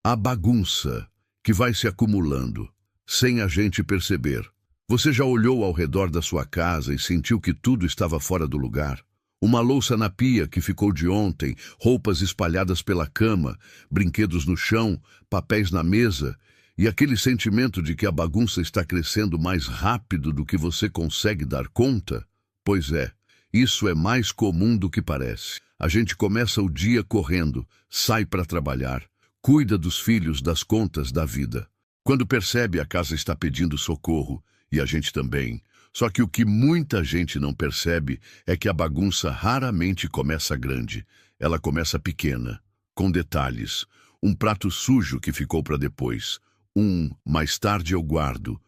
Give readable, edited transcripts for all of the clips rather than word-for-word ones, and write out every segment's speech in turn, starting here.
A bagunça que vai se acumulando, sem a gente perceber. Você já olhou ao redor da sua casa e sentiu que tudo estava fora do lugar? Uma louça na pia que ficou de ontem, roupas espalhadas pela cama, brinquedos no chão, papéis na mesa, e aquele sentimento de que a bagunça está crescendo mais rápido do que você consegue dar conta? Pois é, isso é mais comum do que parece. A gente começa o dia correndo, sai para trabalhar, cuida dos filhos, das contas da vida. Quando percebe, a casa está pedindo socorro, e a gente também. Só que o que muita gente não percebe é que a bagunça raramente começa grande. Ela começa pequena, com detalhes. Um prato sujo que ficou para depois. Mais tarde eu guardo.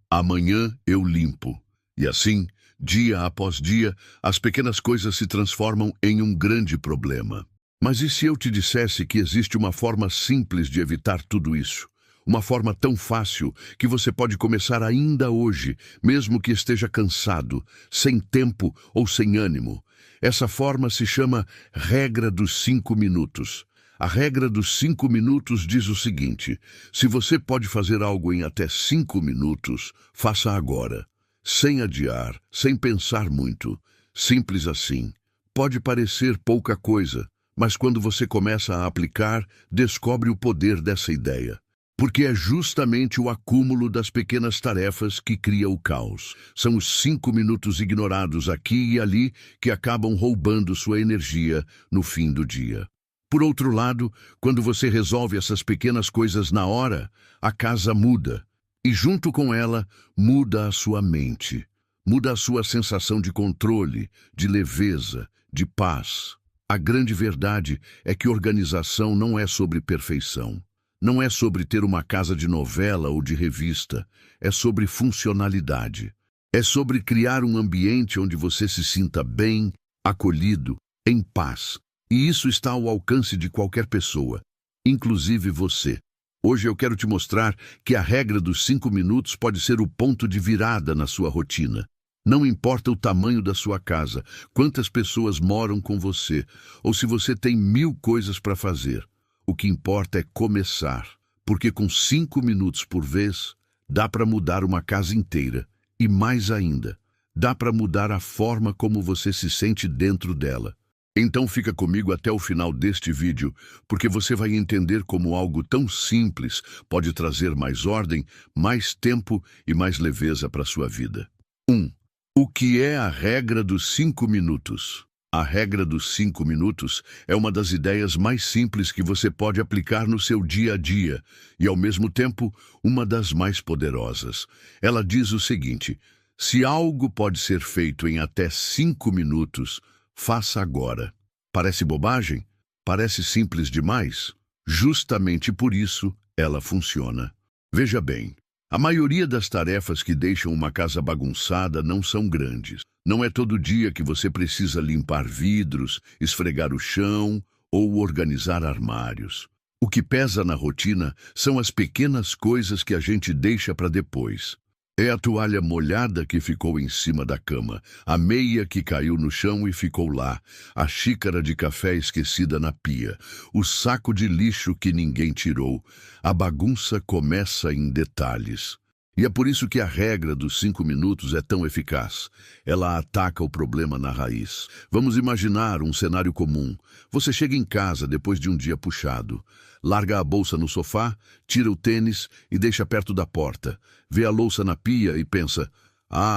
Amanhã eu limpo. E assim, dia após dia, as pequenas coisas se transformam em um grande problema. Mas e se eu te dissesse que existe uma forma simples de evitar tudo isso? Uma forma tão fácil que você pode começar ainda hoje, mesmo que esteja cansado, sem tempo ou sem ânimo. Essa forma se chama regra dos 5 minutos. A regra dos 5 minutos diz o seguinte: se você pode fazer algo em até 5 minutos, faça agora. Sem adiar, sem pensar muito. Simples assim. Pode parecer pouca coisa, mas quando você começa a aplicar, descobre o poder dessa ideia. Porque é justamente o acúmulo das pequenas tarefas que cria o caos. São os 5 minutos ignorados aqui e ali que acabam roubando sua energia no fim do dia. Por outro lado, quando você resolve essas pequenas coisas na hora, a casa muda. E junto com ela, muda a sua mente. Muda a sua sensação de controle, de leveza, de paz. A grande verdade é que organização não é sobre perfeição. Não é sobre ter uma casa de novela ou de revista. É sobre funcionalidade. É sobre criar um ambiente onde você se sinta bem, acolhido, em paz. E isso está ao alcance de qualquer pessoa, inclusive você. Hoje eu quero te mostrar que a regra dos 5 minutos pode ser o ponto de virada na sua rotina. Não importa o tamanho da sua casa, quantas pessoas moram com você, ou se você tem 1000 coisas para fazer. O que importa é começar, porque com 5 minutos por vez, dá para mudar uma casa inteira. E mais ainda, dá para mudar a forma como você se sente dentro dela. Então fica comigo até o final deste vídeo, porque você vai entender como algo tão simples pode trazer mais ordem, mais tempo e mais leveza para a sua vida. 1. O que é a regra dos 5 minutos? A regra dos 5 minutos é uma das ideias mais simples que você pode aplicar no seu dia a dia e, ao mesmo tempo, uma das mais poderosas. Ela diz o seguinte: se algo pode ser feito em até 5 minutos, faça agora. Parece bobagem? Parece simples demais? Justamente por isso ela funciona. Veja bem, a maioria das tarefas que deixam uma casa bagunçada não são grandes. Não é todo dia que você precisa limpar vidros, esfregar o chão ou organizar armários. O que pesa na rotina são as pequenas coisas que a gente deixa para depois. É a toalha molhada que ficou em cima da cama, a meia que caiu no chão e ficou lá, a xícara de café esquecida na pia, o saco de lixo que ninguém tirou. A bagunça começa em detalhes. E é por isso que a regra dos 5 minutos é tão eficaz. Ela ataca o problema na raiz. Vamos imaginar um cenário comum. Você chega em casa depois de um dia puxado. Larga a bolsa no sofá, tira o tênis e deixa perto da porta. Vê a louça na pia e pensa: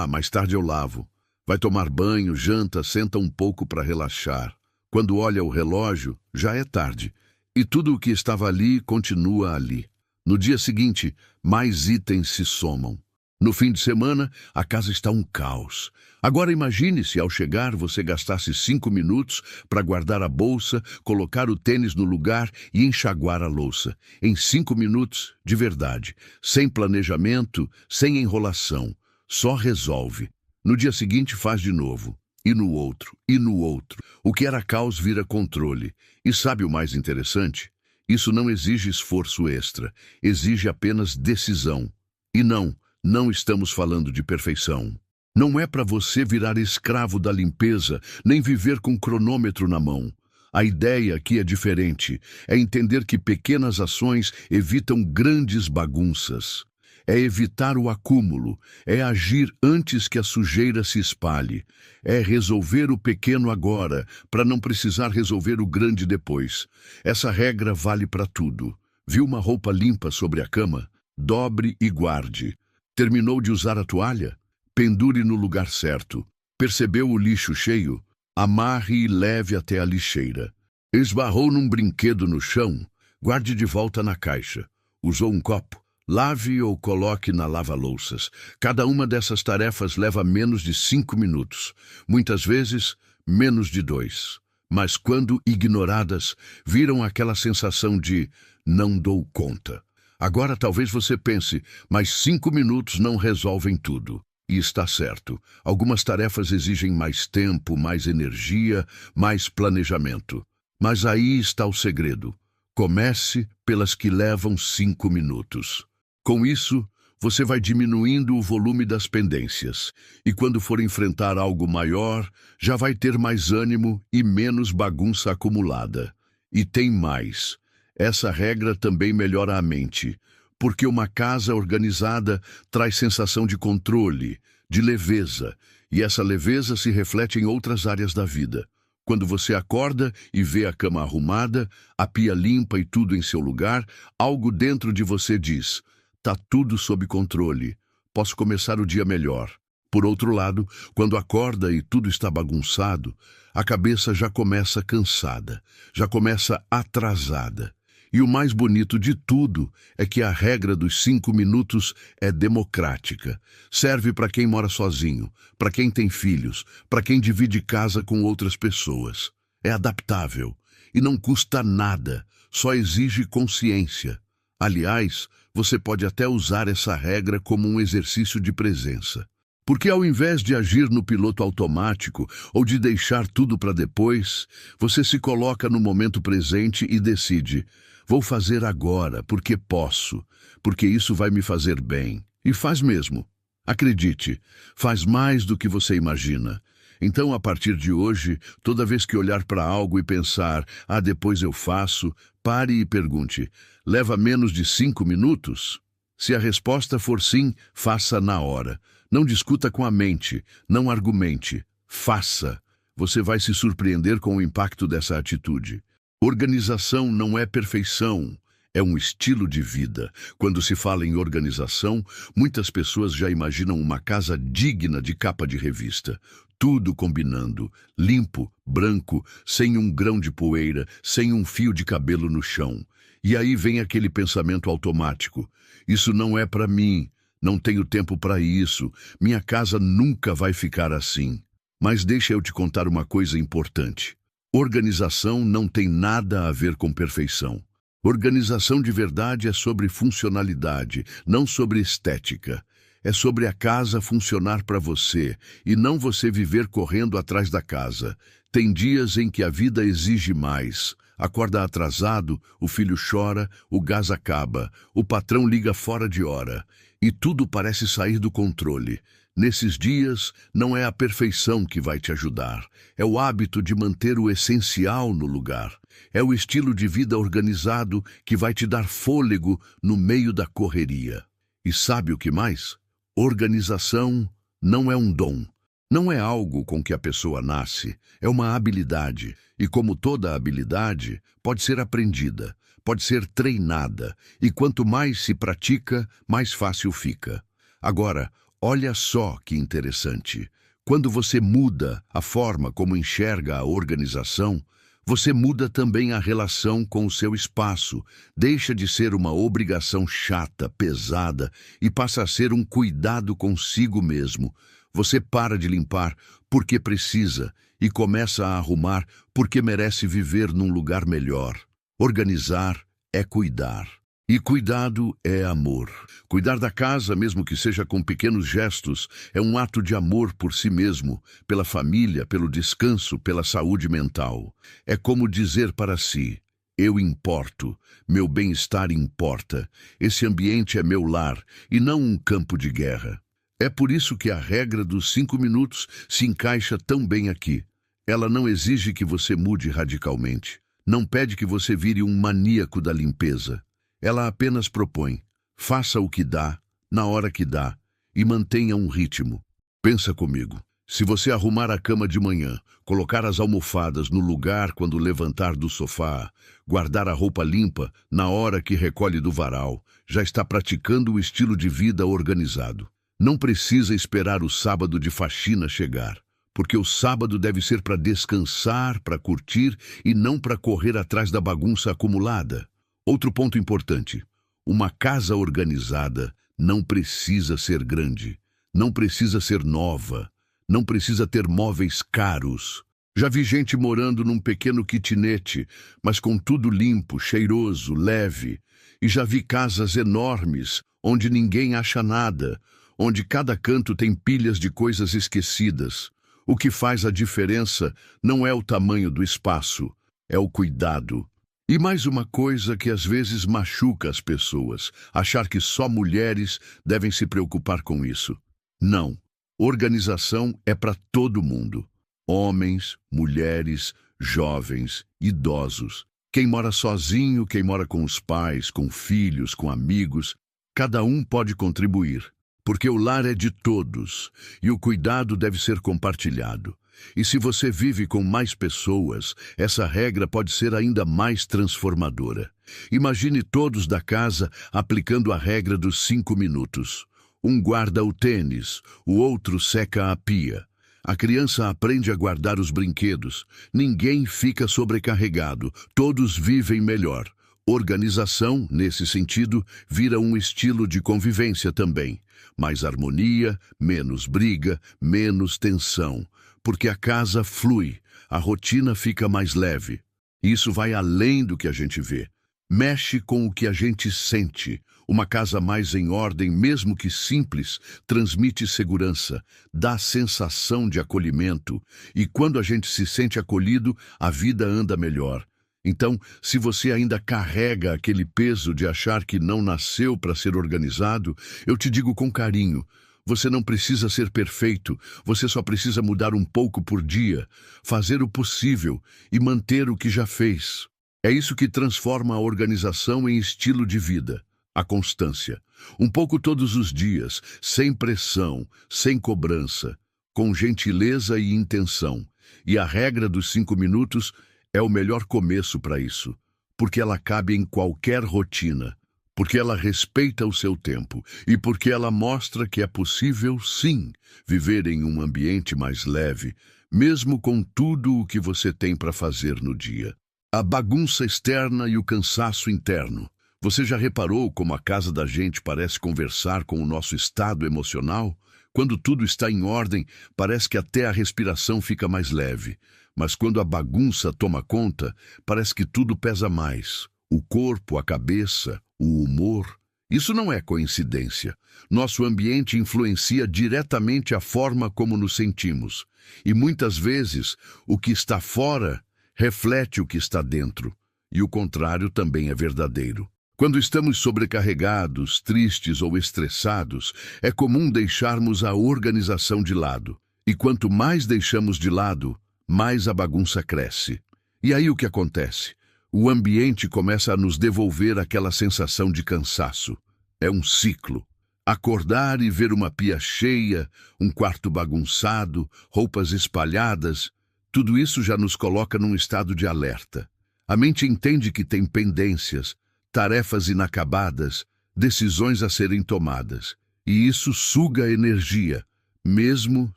mais tarde eu lavo. Vai tomar banho, janta, senta um pouco para relaxar. Quando olha o relógio, já é tarde. E tudo o que estava ali continua ali. No dia seguinte, mais itens se somam. No fim de semana, a casa está um caos. Agora imagine se ao chegar você gastasse 5 minutos para guardar a bolsa, colocar o tênis no lugar e enxaguar a louça. Em 5 minutos, de verdade, sem planejamento, sem enrolação. Só resolve. No dia seguinte faz de novo. E no outro, e no outro. O que era caos vira controle. E sabe o mais interessante? Isso não exige esforço extra, exige apenas decisão. E não estamos falando de perfeição. Não é para você virar escravo da limpeza, nem viver com cronômetro na mão. A ideia aqui é diferente. É entender que pequenas ações evitam grandes bagunças. É evitar o acúmulo, é agir antes que a sujeira se espalhe, é resolver o pequeno agora, para não precisar resolver o grande depois. Essa regra vale para tudo. Viu uma roupa limpa sobre a cama? Dobre e guarde. Terminou de usar a toalha? Pendure no lugar certo. Percebeu o lixo cheio? Amarre e leve até a lixeira. Esbarrou num brinquedo no chão? Guarde de volta na caixa. Usou um copo? Lave ou coloque na lava-louças. Cada uma dessas tarefas leva menos de 5 minutos. Muitas vezes, menos de 2. Mas quando ignoradas, viram aquela sensação de não dou conta. Agora talvez você pense, mas 5 minutos não resolvem tudo. E está certo. Algumas tarefas exigem mais tempo, mais energia, mais planejamento. Mas aí está o segredo. Comece pelas que levam 5 minutos. Com isso, você vai diminuindo o volume das pendências. E quando for enfrentar algo maior, já vai ter mais ânimo e menos bagunça acumulada. E tem mais. Essa regra também melhora a mente, porque uma casa organizada traz sensação de controle, de leveza, e essa leveza se reflete em outras áreas da vida. Quando você acorda e vê a cama arrumada, a pia limpa e tudo em seu lugar, algo dentro de você diz: tá tudo sob controle, posso começar o dia melhor. Por outro lado, quando acorda e tudo está bagunçado, a cabeça já começa cansada, já começa atrasada. E o mais bonito de tudo é que a regra dos 5 minutos é democrática. Serve para quem mora sozinho, para quem tem filhos, para quem divide casa com outras pessoas. É adaptável e não custa nada, só exige consciência. Aliás, você pode até usar essa regra como um exercício de presença. Porque ao invés de agir no piloto automático ou de deixar tudo para depois, você se coloca no momento presente e decide: vou fazer agora, porque posso, porque isso vai me fazer bem. E faz mesmo. Acredite, faz mais do que você imagina. Então, a partir de hoje, toda vez que olhar para algo e pensar: depois eu faço, pare e pergunte: leva menos de 5 minutos? Se a resposta for sim, faça na hora. Não discuta com a mente, não argumente. Faça. Você vai se surpreender com o impacto dessa atitude. Organização não é perfeição, é um estilo de vida. Quando se fala em organização, muitas pessoas já imaginam uma casa digna de capa de revista. Tudo combinando, limpo, branco, sem um grão de poeira, sem um fio de cabelo no chão. E aí vem aquele pensamento automático: isso não é para mim, não tenho tempo para isso, minha casa nunca vai ficar assim. Mas deixa eu te contar uma coisa importante. Organização não tem nada a ver com perfeição. Organização de verdade é sobre funcionalidade, não sobre estética. É sobre a casa funcionar para você e não você viver correndo atrás da casa. Tem dias em que a vida exige mais. Acorda atrasado, o filho chora, o gás acaba, o patrão liga fora de hora e tudo parece sair do controle. Nesses dias, não é a perfeição que vai te ajudar. É o hábito de manter o essencial no lugar. É o estilo de vida organizado que vai te dar fôlego no meio da correria. E sabe o que mais? Organização não é um dom. Não é algo com que a pessoa nasce. É uma habilidade. E como toda habilidade, pode ser aprendida, pode ser treinada. E quanto mais se pratica, mais fácil fica. Agora, olha só que interessante. Quando você muda a forma como enxerga a organização, você muda também a relação com o seu espaço. Deixa de ser uma obrigação chata, pesada, e passa a ser um cuidado consigo mesmo. Você para de limpar porque precisa e começa a arrumar porque merece viver num lugar melhor. Organizar é cuidar. E cuidado é amor. Cuidar da casa, mesmo que seja com pequenos gestos, é um ato de amor por si mesmo, pela família, pelo descanso, pela saúde mental. É como dizer para si: eu importo, meu bem-estar importa, esse ambiente é meu lar e não um campo de guerra. É por isso que a regra dos 5 minutos se encaixa tão bem aqui. Ela não exige que você mude radicalmente. Não pede que você vire um maníaco da limpeza. Ela apenas propõe: faça o que dá, na hora que dá, e mantenha um ritmo. Pensa comigo. Se você arrumar a cama de manhã, colocar as almofadas no lugar quando levantar do sofá, guardar a roupa limpa na hora que recolhe do varal, já está praticando o estilo de vida organizado. Não precisa esperar o sábado de faxina chegar, porque o sábado deve ser para descansar, para curtir e não para correr atrás da bagunça acumulada. Outro ponto importante: uma casa organizada não precisa ser grande, não precisa ser nova, não precisa ter móveis caros. Já vi gente morando num pequeno kitnet, mas com tudo limpo, cheiroso, leve. E já vi casas enormes, onde ninguém acha nada, onde cada canto tem pilhas de coisas esquecidas. O que faz a diferença não é o tamanho do espaço, é o cuidado. E mais uma coisa que às vezes machuca as pessoas: achar que só mulheres devem se preocupar com isso. Não. Organização é para todo mundo. Homens, mulheres, jovens, idosos. Quem mora sozinho, quem mora com os pais, com filhos, com amigos, cada um pode contribuir. Porque o lar é de todos e o cuidado deve ser compartilhado. E se você vive com mais pessoas, essa regra pode ser ainda mais transformadora. Imagine todos da casa aplicando a regra dos 5 minutos. Um guarda o tênis, o outro seca a pia. A criança aprende a guardar os brinquedos. Ninguém fica sobrecarregado, todos vivem melhor. Organização, nesse sentido, vira um estilo de convivência também. Mais harmonia, menos briga, menos tensão. Porque a casa flui, a rotina fica mais leve. Isso vai além do que a gente vê. Mexe com o que a gente sente. Uma casa mais em ordem, mesmo que simples, transmite segurança, dá sensação de acolhimento. E quando a gente se sente acolhido, a vida anda melhor. Então, se você ainda carrega aquele peso de achar que não nasceu para ser organizado, eu te digo com carinho: você não precisa ser perfeito, você só precisa mudar um pouco por dia, fazer o possível e manter o que já fez. É isso que transforma a organização em estilo de vida. A constância. Um pouco todos os dias, sem pressão, sem cobrança, com gentileza e intenção. E a regra dos 5 minutos é o melhor começo para isso, porque ela cabe em qualquer rotina, porque ela respeita o seu tempo e porque ela mostra que é possível, sim, viver em um ambiente mais leve, mesmo com tudo o que você tem para fazer no dia. A bagunça externa e o cansaço interno. Você já reparou como a casa da gente parece conversar com o nosso estado emocional? Quando tudo está em ordem, parece que até a respiração fica mais leve. Mas quando a bagunça toma conta, parece que tudo pesa mais. O corpo, a cabeça, o humor. Isso não é coincidência. Nosso ambiente influencia diretamente a forma como nos sentimos. E muitas vezes, o que está fora reflete o que está dentro. E o contrário também é verdadeiro. Quando estamos sobrecarregados, tristes ou estressados, é comum deixarmos a organização de lado. E quanto mais deixamos de lado, mais a bagunça cresce. E aí o que acontece? O ambiente começa a nos devolver aquela sensação de cansaço. É um ciclo. Acordar e ver uma pia cheia, um quarto bagunçado, roupas espalhadas, tudo isso já nos coloca num estado de alerta. A mente entende que tem pendências, tarefas inacabadas, decisões a serem tomadas. E isso suga energia, mesmo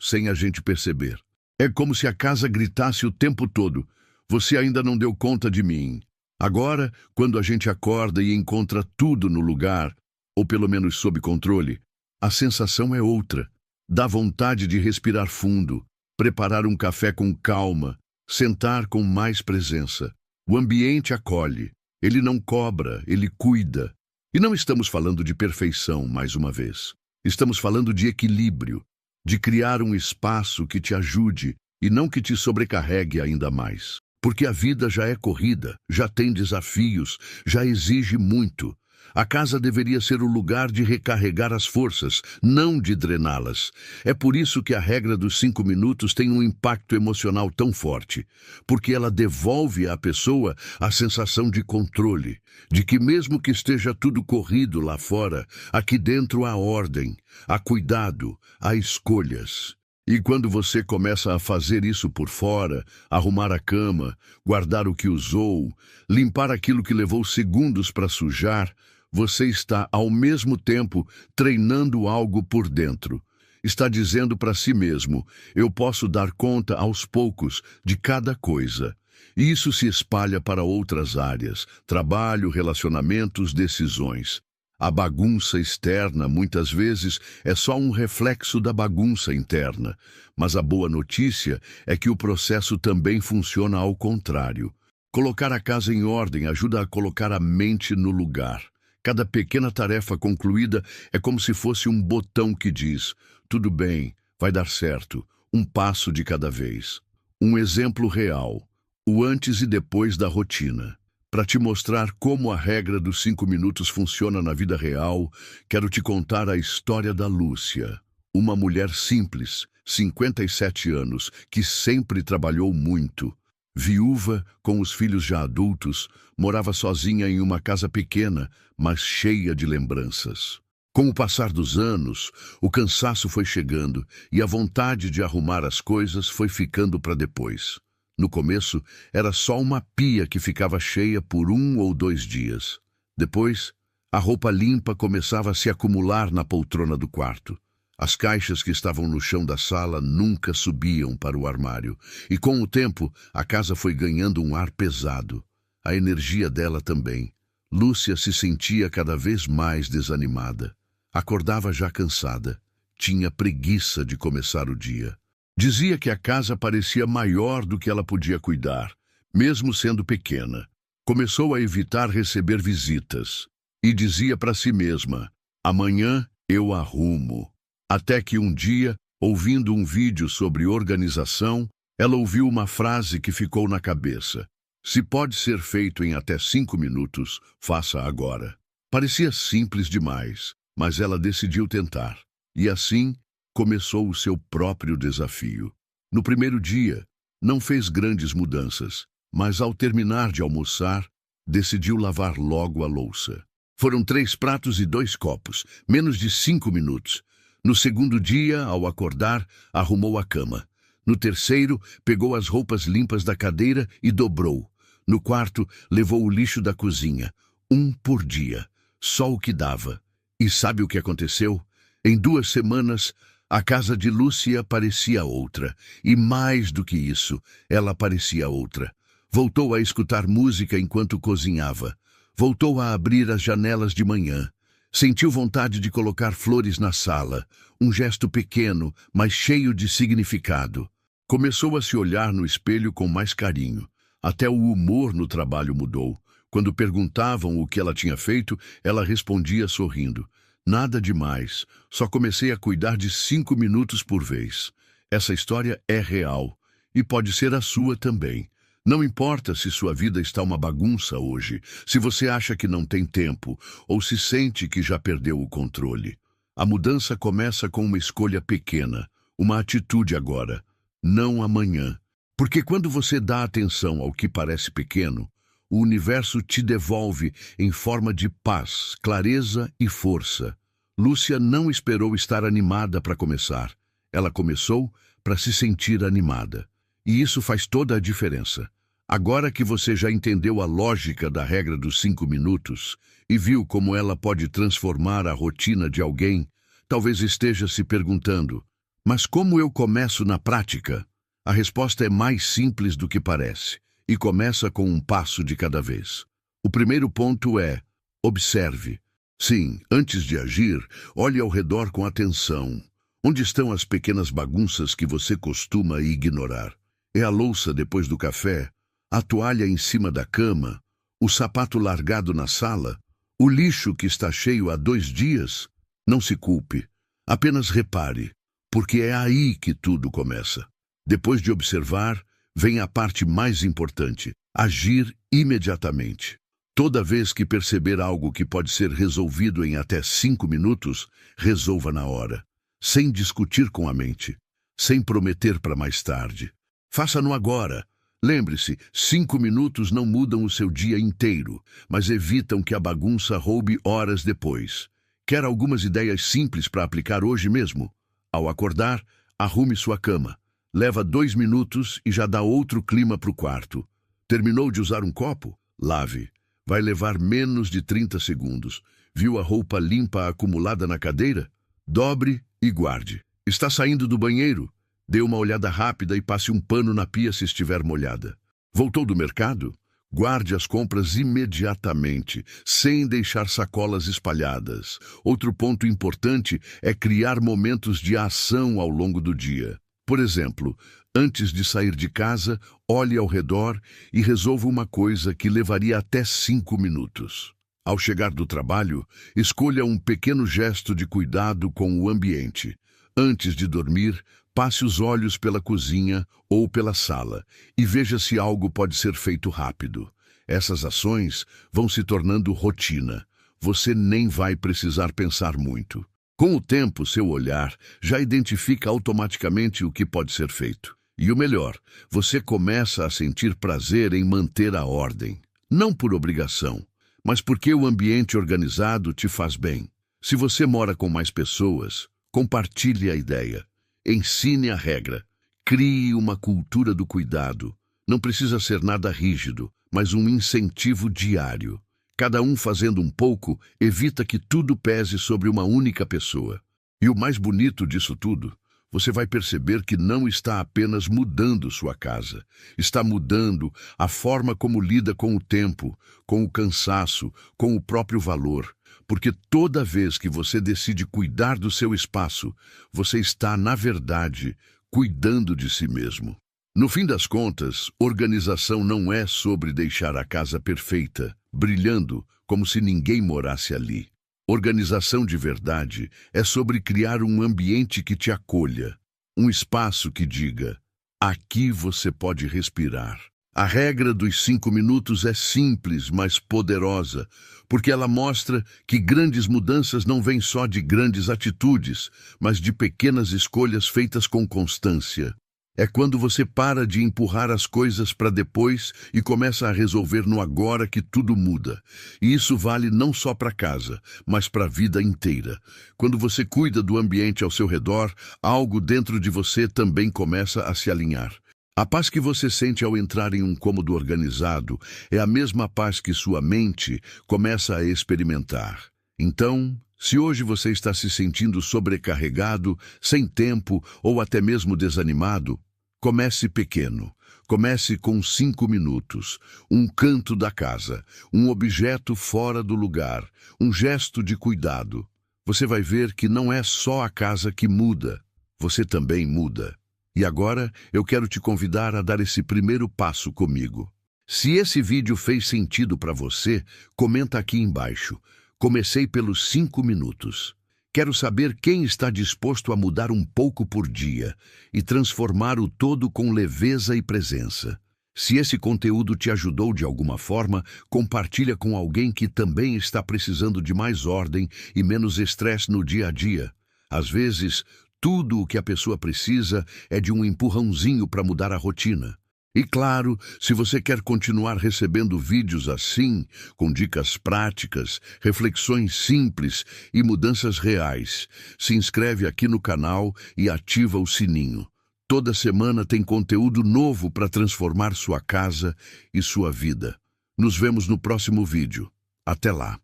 sem a gente perceber. É como se a casa gritasse o tempo todo: você ainda não deu conta de mim. Agora, quando a gente acorda e encontra tudo no lugar, ou pelo menos sob controle, a sensação é outra. Dá vontade de respirar fundo, preparar um café com calma, sentar com mais presença. O ambiente acolhe. Ele não cobra, ele cuida. E não estamos falando de perfeição, mais uma vez. Estamos falando de equilíbrio, de criar um espaço que te ajude e não que te sobrecarregue ainda mais. Porque a vida já é corrida, já tem desafios, já exige muito. A casa deveria ser o lugar de recarregar as forças, não de drená-las. É por isso que a regra dos 5 minutos tem um impacto emocional tão forte, porque ela devolve à pessoa a sensação de controle, de que mesmo que esteja tudo corrido lá fora, aqui dentro há ordem, há cuidado, há escolhas. E quando você começa a fazer isso por fora, arrumar a cama, guardar o que usou, limpar aquilo que levou segundos para sujar, você está, ao mesmo tempo, treinando algo por dentro. Está dizendo para si mesmo, eu posso dar conta aos poucos de cada coisa. E isso se espalha para outras áreas, trabalho, relacionamentos, decisões. A bagunça externa, muitas vezes, é só um reflexo da bagunça interna. Mas a boa notícia é que o processo também funciona ao contrário. Colocar a casa em ordem ajuda a colocar a mente no lugar. Cada pequena tarefa concluída é como se fosse um botão que diz, tudo bem, vai dar certo, um passo de cada vez. Um exemplo real, o antes e depois da rotina. Para te mostrar como a regra dos 5 minutos funciona na vida real, quero te contar a história da Lúcia, uma mulher simples, 57 anos, que sempre trabalhou muito. Viúva, com os filhos já adultos, morava sozinha em uma casa pequena, mas cheia de lembranças. Com o passar dos anos, o cansaço foi chegando e a vontade de arrumar as coisas foi ficando para depois. No começo, era só uma pia que ficava cheia por 1 ou 2 dias. Depois, a roupa limpa começava a se acumular na poltrona do quarto. As caixas que estavam no chão da sala nunca subiam para o armário. E com o tempo, a casa foi ganhando um ar pesado. A energia dela também. Lúcia se sentia cada vez mais desanimada. Acordava já cansada. Tinha preguiça de começar o dia. Dizia que a casa parecia maior do que ela podia cuidar, mesmo sendo pequena. Começou a evitar receber visitas. E dizia para si mesma, amanhã eu arrumo. Até que um dia, ouvindo um vídeo sobre organização, ela ouviu uma frase que ficou na cabeça. Se pode ser feito em até 5 minutos, faça agora. Parecia simples demais, mas ela decidiu tentar. E assim, começou o seu próprio desafio. No primeiro dia, não fez grandes mudanças, mas ao terminar de almoçar, decidiu lavar logo a louça. Foram 3 pratos e 2 copos, menos de 5 minutos. No segundo dia, ao acordar, arrumou a cama. No terceiro, pegou as roupas limpas da cadeira e dobrou. No quarto, levou o lixo da cozinha. 1 por dia. Só o que dava. E sabe o que aconteceu? Em 2 semanas, a casa de Lúcia parecia outra. E mais do que isso, ela parecia outra. Voltou a escutar música enquanto cozinhava. Voltou a abrir as janelas de manhã. Sentiu vontade de colocar flores na sala, um gesto pequeno, mas cheio de significado. Começou a se olhar no espelho com mais carinho. Até o humor no trabalho mudou. Quando perguntavam o que ela tinha feito, ela respondia sorrindo. Nada demais, só comecei a cuidar de 5 minutos por vez. Essa história é real, e pode ser a sua também. Não importa se sua vida está uma bagunça hoje, se você acha que não tem tempo, ou se sente que já perdeu o controle. A mudança começa com uma escolha pequena, uma atitude agora, não amanhã. Porque quando você dá atenção ao que parece pequeno, o universo te devolve em forma de paz, clareza e força. Lúcia não esperou estar animada para começar. Ela começou para se sentir animada. E isso faz toda a diferença. Agora que você já entendeu a lógica da regra dos 5 minutos e viu como ela pode transformar a rotina de alguém, talvez esteja se perguntando, mas como eu começo na prática? A resposta é mais simples do que parece e começa com um passo de cada vez. O primeiro ponto é, observe. Sim, antes de agir, olhe ao redor com atenção. Onde estão as pequenas bagunças que você costuma ignorar? É a louça depois do café? A toalha em cima da cama? O sapato largado na sala? O lixo que está cheio há 2 dias? Não se culpe. Apenas repare, porque é aí que tudo começa. Depois de observar, vem a parte mais importante, agir imediatamente. Toda vez que perceber algo que pode ser resolvido em até 5 minutos, resolva na hora, sem discutir com a mente, sem prometer para mais tarde. Faça-no agora. Lembre-se, 5 minutos não mudam o seu dia inteiro, mas evitam que a bagunça roube horas depois. Quer algumas ideias simples para aplicar hoje mesmo? Ao acordar, arrume sua cama. Leva 2 minutos e já dá outro clima para o quarto. Terminou de usar um copo? Lave. Vai levar menos de 30 segundos. Viu a roupa limpa acumulada na cadeira? Dobre e guarde. Está saindo do banheiro? Dê uma olhada rápida e passe um pano na pia se estiver molhada. Voltou do mercado? Guarde as compras imediatamente, sem deixar sacolas espalhadas. Outro ponto importante é criar momentos de ação ao longo do dia. Por exemplo, antes de sair de casa, olhe ao redor e resolva uma coisa que levaria até 5 minutos. Ao chegar do trabalho, escolha um pequeno gesto de cuidado com o ambiente. Antes de dormir, passe os olhos pela cozinha ou pela sala e veja se algo pode ser feito rápido. Essas ações vão se tornando rotina. Você nem vai precisar pensar muito. Com o tempo, seu olhar já identifica automaticamente o que pode ser feito. E o melhor, você começa a sentir prazer em manter a ordem. Não por obrigação, mas porque o ambiente organizado te faz bem. Se você mora com mais pessoas, compartilhe a ideia. Ensine a regra. Crie uma cultura do cuidado. Não precisa ser nada rígido, mas um incentivo diário. Cada um fazendo um pouco evita que tudo pese sobre uma única pessoa. E o mais bonito disso tudo, você vai perceber que não está apenas mudando sua casa. Está mudando a forma como lida com o tempo, com o cansaço, com o próprio valor. Porque toda vez que você decide cuidar do seu espaço, você está, na verdade, cuidando de si mesmo. No fim das contas, organização não é sobre deixar a casa perfeita, brilhando como se ninguém morasse ali. Organização de verdade é sobre criar um ambiente que te acolha, um espaço que diga, aqui você pode respirar. A regra dos 5 minutos é simples, mas poderosa, porque ela mostra que grandes mudanças não vêm só de grandes atitudes, mas de pequenas escolhas feitas com constância. É quando você para de empurrar as coisas para depois e começa a resolver no agora que tudo muda. E isso vale não só para casa, mas para a vida inteira. Quando você cuida do ambiente ao seu redor, algo dentro de você também começa a se alinhar. A paz que você sente ao entrar em um cômodo organizado é a mesma paz que sua mente começa a experimentar. Então, se hoje você está se sentindo sobrecarregado, sem tempo ou até mesmo desanimado, comece pequeno. Comece com 5 minutos, um canto da casa, um objeto fora do lugar, um gesto de cuidado. Você vai ver que não é só a casa que muda, você também muda. E agora eu quero te convidar a dar esse primeiro passo comigo. Se esse vídeo fez sentido para você, comenta aqui embaixo. Comecei pelos 5 minutos. Quero saber quem está disposto a mudar um pouco por dia e transformar o todo com leveza e presença. Se esse conteúdo te ajudou de alguma forma, compartilha com alguém que também está precisando de mais ordem e menos estresse no dia a dia. Às vezes, tudo o que a pessoa precisa é de um empurrãozinho para mudar a rotina. E claro, se você quer continuar recebendo vídeos assim, com dicas práticas, reflexões simples e mudanças reais, se inscreve aqui no canal e ativa o sininho. Toda semana tem conteúdo novo para transformar sua casa e sua vida. Nos vemos no próximo vídeo. Até lá!